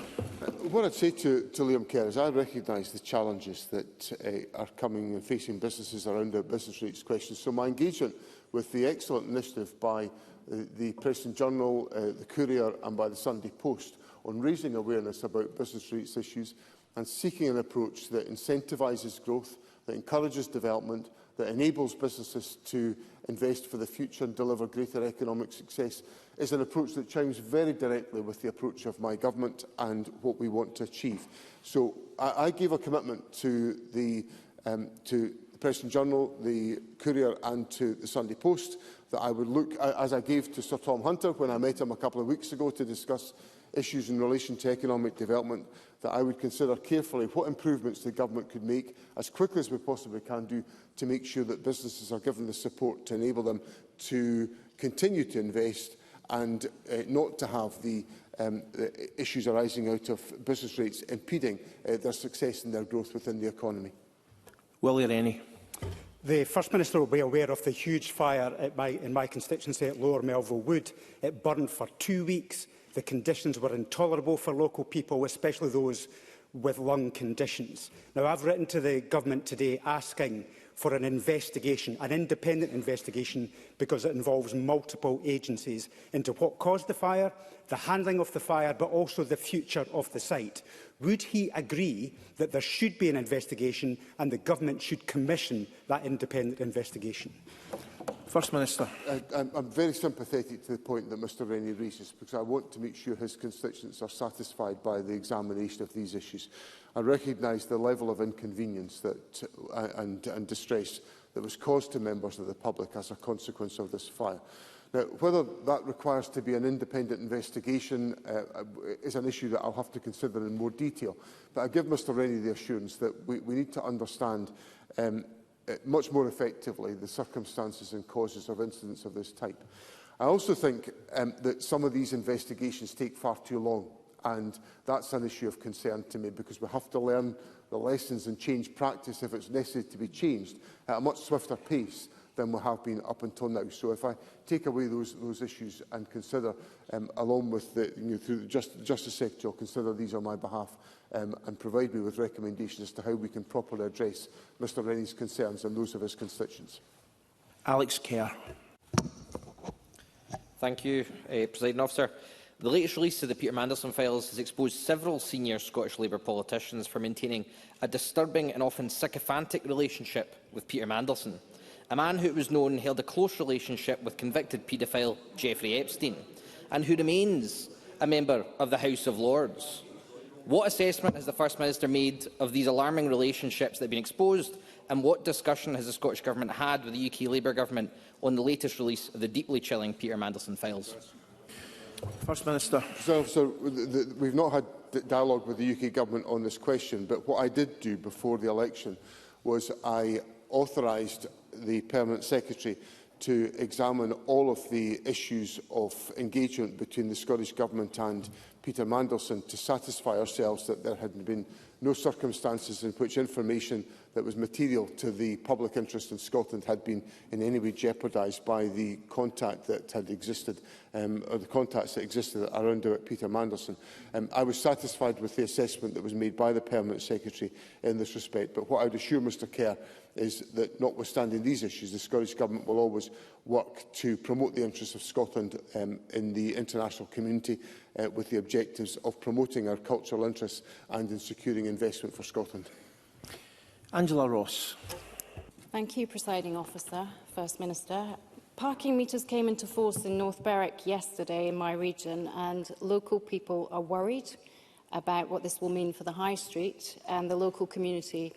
What I'd say to Liam Kerr is I recognise the challenges that are coming and facing businesses around the business rates question. So my engagement with the excellent initiative by the Press and Journal, the Courier and by the Sunday Post on raising awareness about business rates issues and seeking an approach that incentivises growth, that encourages development, that enables businesses to invest for the future and deliver greater economic success, is an approach that chimes very directly with the approach of my government and what we want to achieve. So I gave a commitment to the Press and Journal, the Courier and to the Sunday Post that I would look, as I gave to Sir Tom Hunter when I met him a couple of weeks ago to discuss issues in relation to economic development, that I would consider carefully what improvements the Government could make as quickly as we possibly can do to make sure that businesses are given the support to enable them to continue to invest and not to have the issues arising out of business rates impeding their success and their growth within the economy. Willie Rennie. The First Minister will be aware of the huge fire in my constituency at Lower Melville Wood. It burned for 2 weeks. The conditions were intolerable for local people, especially those with lung conditions. Now, I've written to the Government today asking for an investigation, an independent investigation, because it involves multiple agencies into what caused the fire, the handling of the fire, but also the future of the site. Would he agree that there should be an investigation and the Government should commission that independent investigation? First Minister. I'm very sympathetic to the point that Mr Rennie raises, because I want to make sure his constituents are satisfied by the examination of these issues. I recognise the level of inconvenience that, and distress that was caused to members of the public as a consequence of this fire. Now, whether that requires to be an independent investigation is an issue that I'll have to consider in more detail. But I give Mr Rennie the assurance that we need to understand much more effectively the circumstances and causes of incidents of this type. I also think that some of these investigations take far too long, and that's an issue of concern to me, because we have to learn the lessons and change practice, if it's necessary to be changed, at a much swifter pace than we have been up until now. So if I take away those issues and consider, along with the, through the Justice Secretary, I'll consider these on my behalf and provide me with recommendations as to how we can properly address Mr Rennie's concerns and those of his constituents. Alex Kerr. Thank you, Presiding Officer. The latest release of the Peter Mandelson files has exposed several senior Scottish Labour politicians for maintaining a disturbing and often sycophantic relationship with Peter Mandelson, a man who, it was known, held a close relationship with convicted paedophile Jeffrey Epstein, and who remains a member of the House of Lords. What assessment has the First Minister made of these alarming relationships that have been exposed, and what discussion has the Scottish Government had with the UK Labour Government on the latest release of the deeply chilling Peter Mandelson files? First Minister. So we've not had dialogue with the UK Government on this question, but what I did do before the election was I authorised the Permanent Secretary to examine all of the issues of engagement between the Scottish Government and Peter Mandelson to satisfy ourselves that there had been no circumstances in which information that was material to the public interest in Scotland had been in any way jeopardised by the contact that had existed, or the contacts that existed around about Peter Mandelson. I was satisfied with the assessment that was made by the Permanent Secretary in this respect, but what I would assure Mr Kerr is that, notwithstanding these issues, the Scottish Government will always work to promote the interests of Scotland in the international community, with the objectives of promoting our cultural interests and in securing investment for Scotland. Angela Ross. Thank you, Presiding Officer. First Minister. Parking meters came into force in North Berwick yesterday in my region, and local people are worried about what this will mean for the High Street and the local community,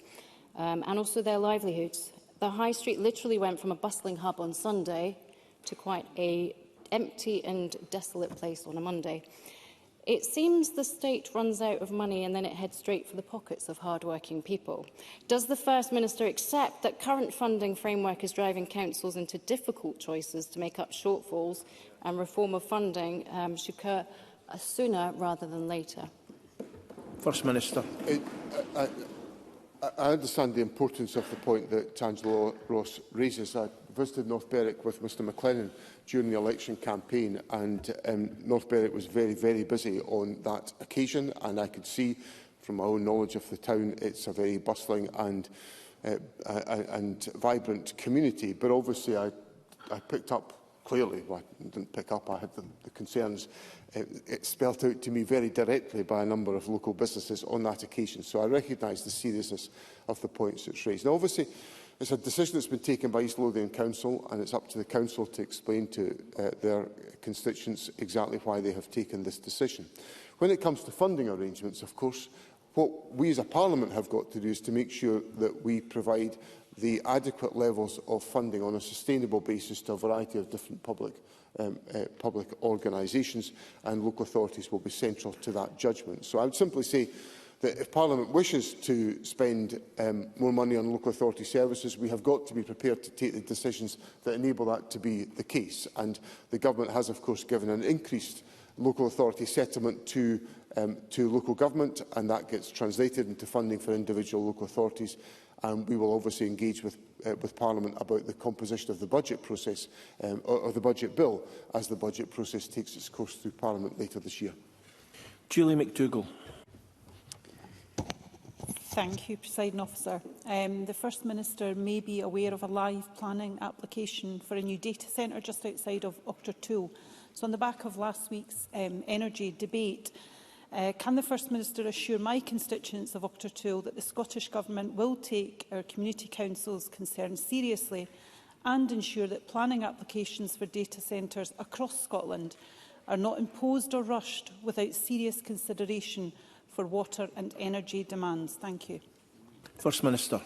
and also their livelihoods. The High Street literally went from a bustling hub on Sunday to quite an empty and desolate place on a Monday. It seems the state runs out of money and then it heads straight for the pockets of hard-working people. Does the First Minister accept that current funding framework is driving councils into difficult choices to make up shortfalls, and reform of funding should occur sooner rather than later? First Minister. I understand the importance of the point that Angela Ross raises. I visited North Berwick with Mr McLennan during the election campaign, and North Berwick was very, very busy on that occasion, and I could see from my own knowledge of the town it's a very bustling and vibrant community. But obviously I picked up clearly, well, I didn't pick up, I had the concerns it spelt out to me very directly by a number of local businesses on that occasion. So I recognise the seriousness of the points that's raised. Now, obviously, it's a decision that's been taken by East Lothian Council, and it's up to the Council to explain to their constituents exactly why they have taken this decision. When it comes to funding arrangements, of course, what we as a Parliament have got to do is to make sure that we provide the adequate levels of funding on a sustainable basis to a variety of different public organisations, and local authorities will be central to that judgment. So I would simply say that if Parliament wishes to spend more money on local authority services, we have got to be prepared to take the decisions that enable that to be the case. And the Government has, of course, given an increased local authority settlement to local government, and that gets translated into funding for individual local authorities. And we will obviously engage with Parliament about the composition of the budget process, or the budget bill, as the budget process takes its course through Parliament later this year. Julie McDougall. Thank you, Presiding Officer. The First Minister may be aware of a live planning application for a new data centre just outside of Auchtertool. So on the back of last week's energy debate, can the First Minister assure my constituents of Auchtertool that the Scottish Government will take our community council's concerns seriously and ensure that planning applications for data centres across Scotland are not imposed or rushed without serious consideration for water and energy demands? Thank you. First Minister.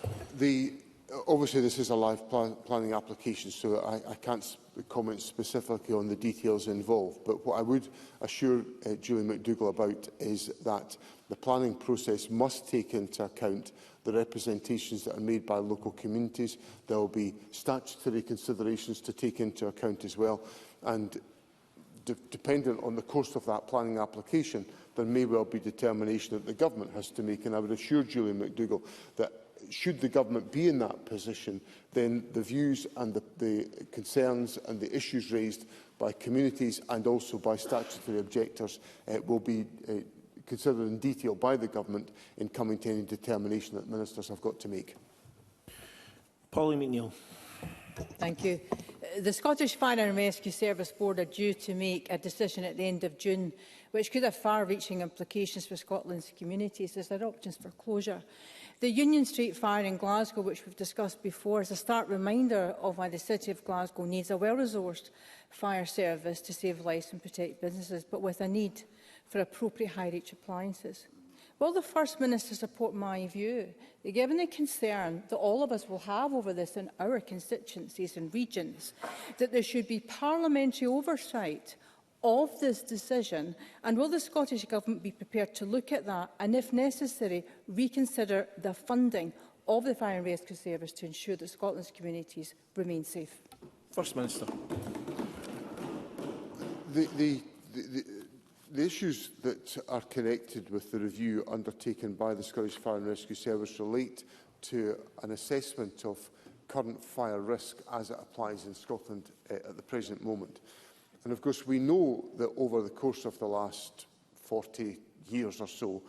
Obviously, this is a live planning application, so I can't comment specifically on the details involved. But what I would assure Julie McDougall about is that the planning process must take into account the representations that are made by local communities. There will be statutory considerations to take into account as well. And dependent on the course of that planning application, there may well be determination that the government has to make. And I would assure Julie McDougall that should the government be in that position, then the views and the concerns and the issues raised by communities and also by statutory objectors will be considered in detail by the government in coming to any determination that ministers have got to make. Polly McNeill. Thank you. The Scottish Fire and Rescue Service Board are due to make a decision at the end of June, which could have far-reaching implications for Scotland's communities as there are options for closure. The Union Street fire in Glasgow, which we've discussed before, is a stark reminder of why the City of Glasgow needs a well-resourced fire service to save lives and protect businesses, but with a need for appropriate high-reach appliances. Will the First Minister support my view that, given the concern that all of us will have over this in our constituencies and regions, that there should be parliamentary oversight of this decision, and will the Scottish Government be prepared to look at that and, if necessary, reconsider the funding of the Fire and Rescue Service to ensure that Scotland's communities remain safe? First Minister. The issues that are connected with the review undertaken by the Scottish Fire and Rescue Service relate to an assessment of current fire risk as it applies in Scotland at the present moment. And of course, we know that over the course of the last 40 years or so,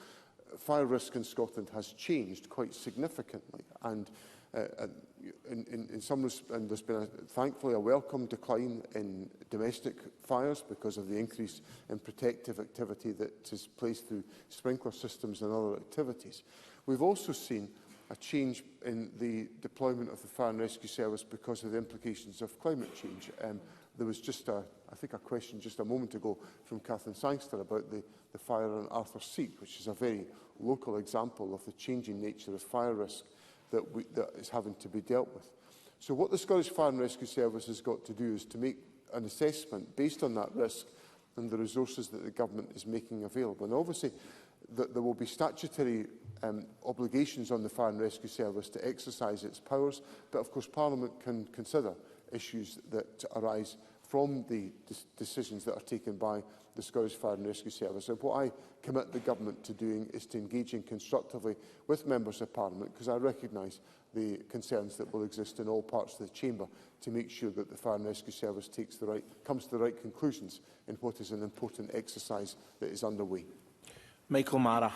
fire risk in Scotland has changed quite significantly. And in some respects, and there's been thankfully a welcome decline in domestic fires because of the increase in protective activity that is placed through sprinkler systems and other activities. We've also seen a change in the deployment of the Fire and Rescue Service because of the implications of climate change. There was just a question just a moment ago from Catherine Sangster about the fire on Arthur's Seat, which is a very local example of the changing nature of fire risk that is having to be dealt with. So what the Scottish Fire and Rescue Service has got to do is to make an assessment based on that risk and the resources that the government is making available. And obviously, there will be statutory obligations on the Fire and Rescue Service to exercise its powers, but of course Parliament can consider issues that arise from the decisions that are taken by the Scottish Fire and Rescue Service. And what I commit the Government to doing is to engaging constructively with Members of Parliament, because I recognise the concerns that will exist in all parts of the Chamber to make sure that the Fire and Rescue Service comes to the right conclusions in what is an important exercise that is underway. Michael Mara.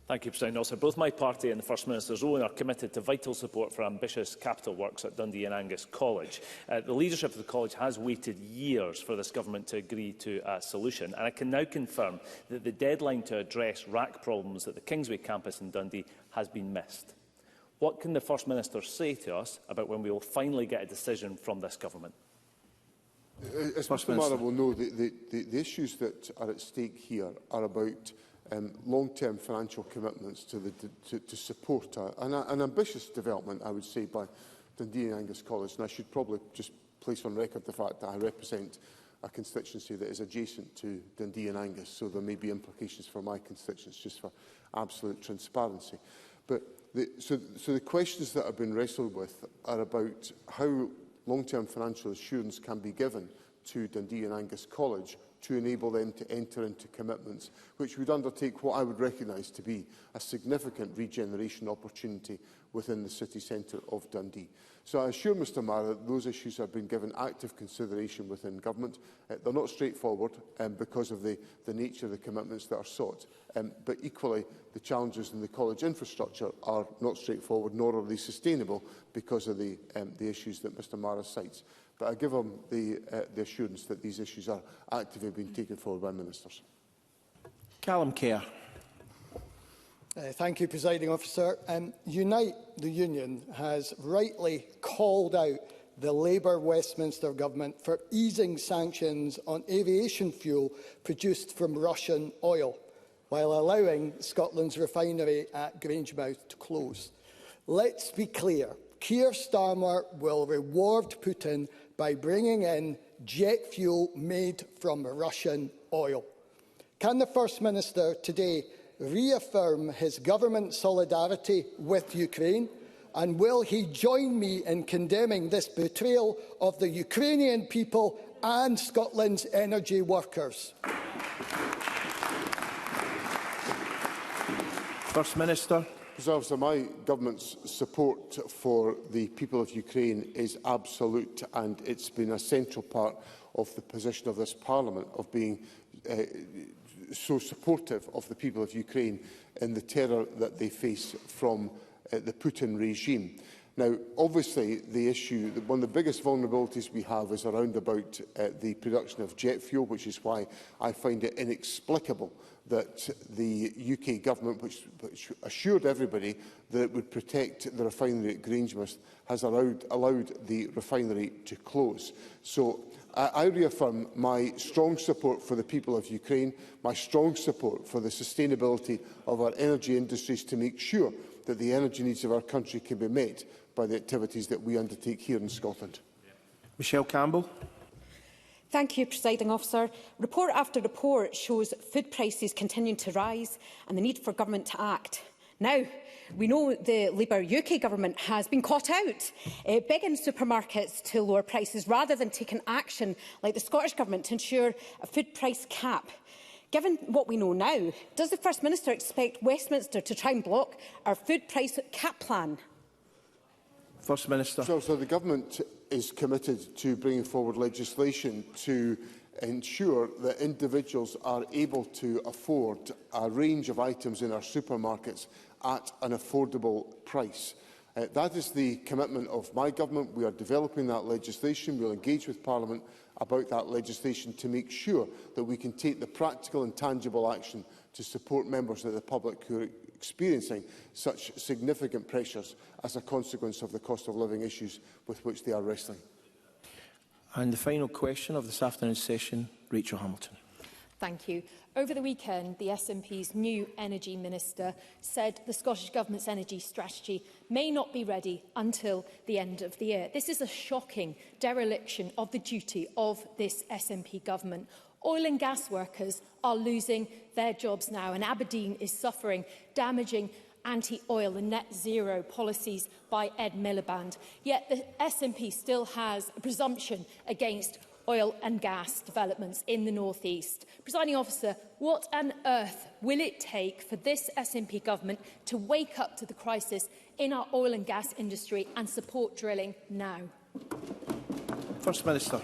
Thank you, President Officer. Both my party and the First Minister's own are committed to vital support for ambitious capital works at Dundee and Angus College. The leadership of the college has waited years for this government to agree to a solution, and I can now confirm that the deadline to address rack problems at the Kingsway campus in Dundee has been missed. What can the First Minister say to us about when we will finally get a decision from this government? As Mr Murrell will know, the issues that are at stake here are about long-term financial commitments to support an ambitious development, I would say, by Dundee and Angus College. And I should probably just place on record the fact that I represent a constituency that is adjacent to Dundee and Angus, so there may be implications for my constituents, just for absolute transparency. But so the questions that have been wrestled with are about how long-term financial assurance can be given to Dundee and Angus College to enable them to enter into commitments which would undertake what I would recognise to be a significant regeneration opportunity within the city centre of Dundee. So I assure Mr Mara that those issues have been given active consideration within government. They're not straightforward because of the nature of the commitments that are sought, but equally the challenges in the college infrastructure are not straightforward, nor are they sustainable because of the issues that Mr Mara cites. But I give him the assurance that these issues are actively being taken forward by ministers. Callum Kerr. Thank you, Presiding Officer. Unite, the union, has rightly called out the Labour Westminster Government for easing sanctions on aviation fuel produced from Russian oil, while allowing Scotland's refinery at Grangemouth to close. Let's be clear. Keir Starmer will reward Putin by bringing in jet fuel made from Russian oil. Can the First Minister today reaffirm his government solidarity with Ukraine? And will he join me in condemning this betrayal of the Ukrainian people and Scotland's energy workers? First Minister. Officer, my government's support for the people of Ukraine is absolute, and it's been a central part of the position of this Parliament, of being so supportive of the people of Ukraine in the terror that they face from the Putin regime. Now, obviously, the issue, one of the biggest vulnerabilities we have is around about the production of jet fuel, which is why I find it inexplicable that the UK government, which assured everybody that it would protect the refinery at Grangemouth, has allowed the refinery to close. So I reaffirm my strong support for the people of Ukraine, my strong support for the sustainability of our energy industries to make sure that the energy needs of our country can be met by the activities that we undertake here in Scotland. Michelle Campbell. Thank you, Presiding Officer. Report after report shows food prices continuing to rise and the need for government to act. Now, we know the Labour UK government has been caught out, begging supermarkets to lower prices rather than taking action like the Scottish Government to ensure a food price cap. Given what we know now, does the First Minister expect Westminster to try and block our food price cap plan? First Minister. So the Government is committed to bringing forward legislation to ensure that individuals are able to afford a range of items in our supermarkets at an affordable price. That is the commitment of my government. We are developing that legislation. We will engage with Parliament about that legislation to make sure that we can take the practical and tangible action to support members of the public who are experiencing such significant pressures as a consequence of the cost of living issues with which they are wrestling. And the final question of this afternoon's session, Rachel Hamilton. Thank you. Over the weekend, the SNP's new Energy Minister said the Scottish Government's energy strategy may not be ready until the end of the year. This is a shocking dereliction of the duty of this SNP government. Oil and gas workers are losing their jobs now, and Aberdeen is suffering damaging anti-oil and net zero policies by Ed Miliband. Yet the SNP still has a presumption against oil and gas developments in the North East. Presiding Officer, what on earth will it take for this SNP government to wake up to the crisis in our oil and gas industry and support drilling now? First Minister.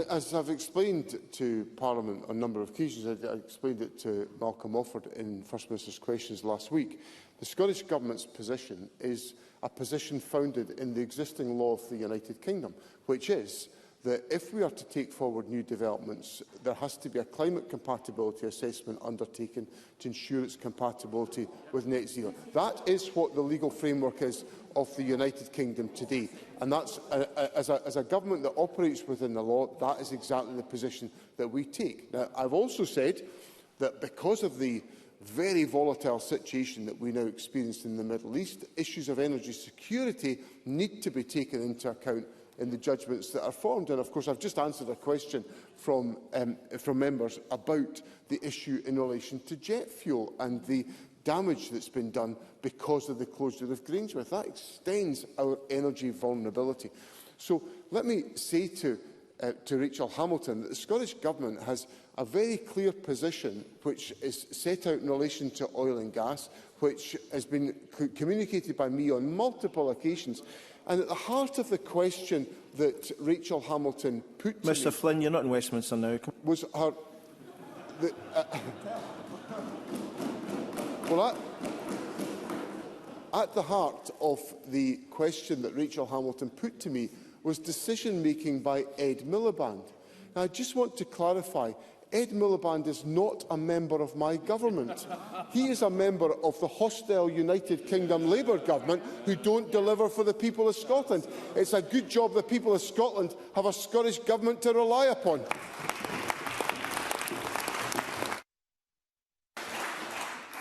As I've explained to Parliament on a number of occasions, I explained it to Malcolm Offord in First Minister's questions last week, the Scottish Government's position is a position founded in the existing law of the United Kingdom, which is that if we are to take forward new developments, there has to be a climate compatibility assessment undertaken to ensure its compatibility with net zero. That is what the legal framework is of the United Kingdom today. And that's, as a government that operates within the law, that is exactly the position that we take. Now, I've also said that because of the very volatile situation that we now experience in the Middle East, issues of energy security need to be taken into account in the judgments that are formed. And of course, I've just answered a question from members about the issue in relation to jet fuel and the damage that's been done because of the closure of Grangemouth. That extends our energy vulnerability. So let me say to Rachel Hamilton that the Scottish Government has a very clear position which is set out in relation to oil and gas, which has been communicated by me on multiple occasions. And at the heart of the question that Rachel Hamilton put to Mr Flynn, you're not in Westminster now. Was her... Well, at the heart of the question that Rachel Hamilton put to me was decision-making by Ed Miliband. Now, I just want to clarify, Ed Miliband is not a member of my government. He is a member of the hostile United Kingdom Labour government who don't deliver for the people of Scotland. It's a good job the people of Scotland have a Scottish government to rely upon.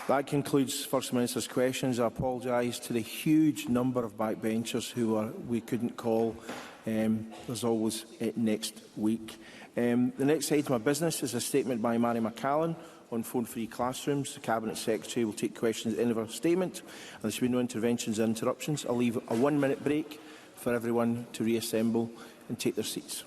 That concludes First Minister's questions. I apologise to the huge number of backbenchers who we couldn't call. There's always next week. The next item of business is a statement by Mary McCallan on phone-free classrooms. The Cabinet Secretary will take questions at the end of her statement, and there should be no interventions or interruptions. I'll leave a 1-minute break for everyone to reassemble and take their seats.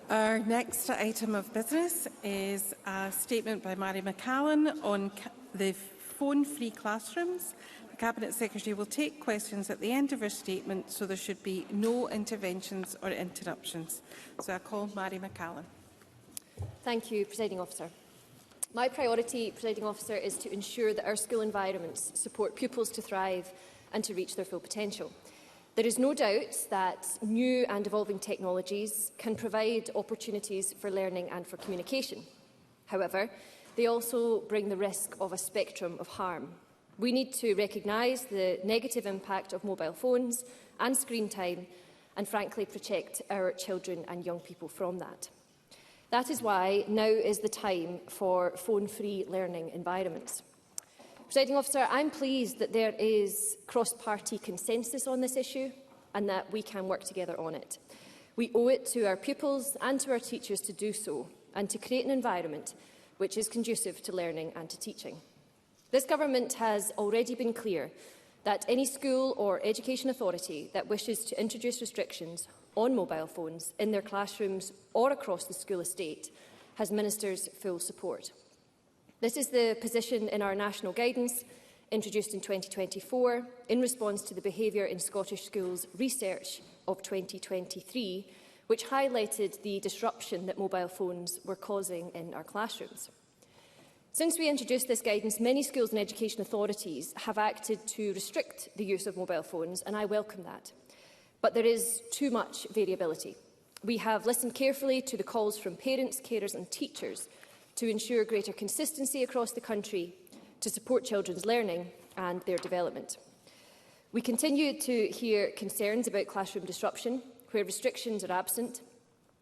Our next item of business is a statement by Mary McCallan on the phone-free classrooms. The Cabinet Secretary will take questions at the end of her statement, so there should be no interventions or interruptions. So I call Mary McCallan. Thank you, Presiding Officer. My priority, Presiding Officer, is to ensure that our school environments support pupils to thrive and to reach their full potential. There is no doubt that new and evolving technologies can provide opportunities for learning and for communication. However, they also bring the risk of a spectrum of harm. We need to recognise the negative impact of mobile phones and screen time and, frankly, protect our children and young people from that. That is why now is the time for phone-free learning environments. Presiding Officer, I'm pleased that there is cross-party consensus on this issue and that we can work together on it. We owe it to our pupils and to our teachers to do so and to create an environment which is conducive to learning and to teaching. This government has already been clear that any school or education authority that wishes to introduce restrictions on mobile phones in their classrooms or across the school estate has Minister's full support. This is the position in our national guidance, introduced in 2024, in response to the Behaviour in Scottish Schools research of 2023, which highlighted the disruption that mobile phones were causing in our classrooms. Since we introduced this guidance, many schools and education authorities have acted to restrict the use of mobile phones, and I welcome that. But there is too much variability. We have listened carefully to the calls from parents, carers and teachers to ensure greater consistency across the country, to support children's learning and their development. We continue to hear concerns about classroom disruption, where restrictions are absent,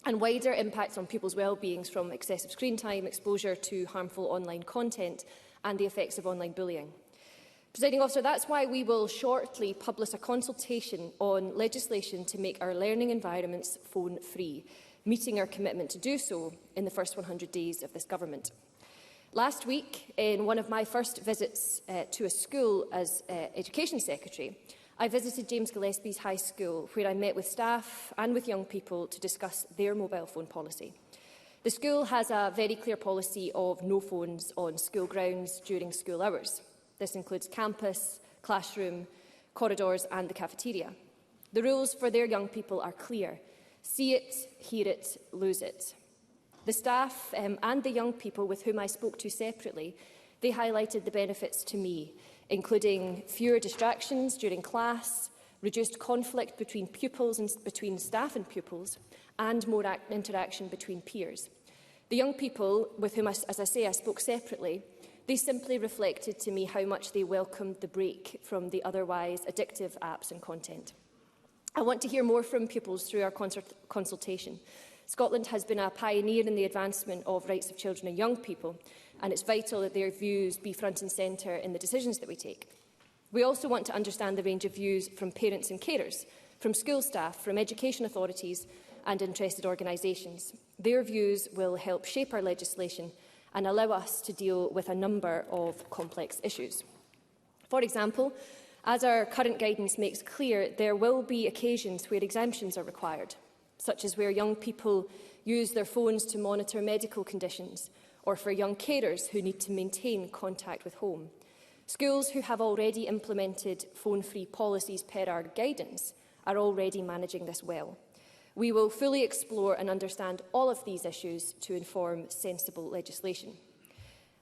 and wider impacts on pupils' well-being from excessive screen time, exposure to harmful online content and the effects of online bullying. Presiding Officer, that's why we will shortly publish a consultation on legislation to make our learning environments phone-free, meeting our commitment to do so in the first 100 days of this government. Last week, in one of my first visits to a school as Education Secretary, I visited James Gillespie's High School, where I met with staff and with young people to discuss their mobile phone policy. The school has a very clear policy of no phones on school grounds during school hours. This includes campus, classroom, corridors and the cafeteria. The rules for their young people are clear. See it, hear it, lose it. The staff and the young people with whom I spoke to separately, they highlighted the benefits to me, including fewer distractions during class, reduced conflict between pupils and between staff and pupils, and more interaction between peers. The young people with whom, as I say, I spoke separately, they simply reflected to me how much they welcomed the break from the otherwise addictive apps and content. I want to hear more from pupils through our consultation. Scotland has been a pioneer in the advancement of rights of children and young people, and it's vital that their views be front and centre in the decisions that we take. We also want to understand the range of views from parents and carers, from school staff, from education authorities and interested organisations. Their views will help shape our legislation and allow us to deal with a number of complex issues. For example, As our current guidance makes clear, there will be occasions where exemptions are required, such as where young people use their phones to monitor medical conditions, or for young carers who need to maintain contact with home. Schools who have already implemented phone-free policies per our guidance are already managing this well. We will fully explore and understand all of these issues to inform sensible legislation.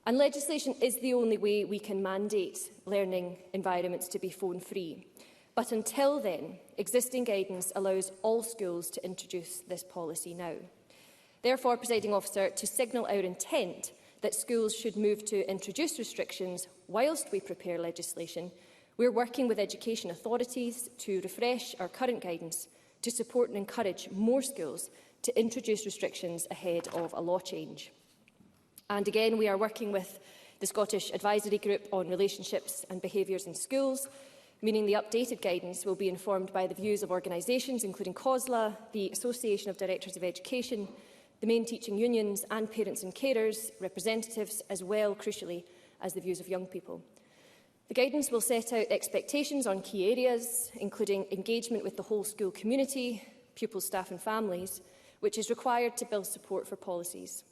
And legislation is the only way we can mandate learning environments to be phone-free. But until then, existing guidance allows all schools to introduce this policy now. Therefore, Presiding Officer, to signal our intent that schools should move to introduce restrictions whilst we prepare legislation, we are working with education authorities to refresh our current guidance to support and encourage more schools to introduce restrictions ahead of a law change. And again, we are working with the Scottish Advisory Group on relationships and behaviours in schools, meaning the updated guidance will be informed by the views of organisations including COSLA, the Association of Directors of Education, the main teaching unions and parents and carers, representatives, as well, crucially, as the views of young people. The guidance will set out expectations on key areas, including engagement with the whole school community, pupils, staff and families, which is required to build support for policies.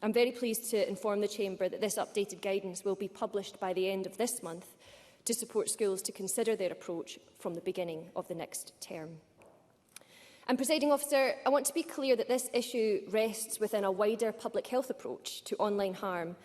I'm very pleased to inform the Chamber that this updated guidance will be published by the end of this month to support schools to consider their approach from the beginning of the next term. And, Presiding Officer, I want to be clear that this issue rests within a wider public health approach to online harm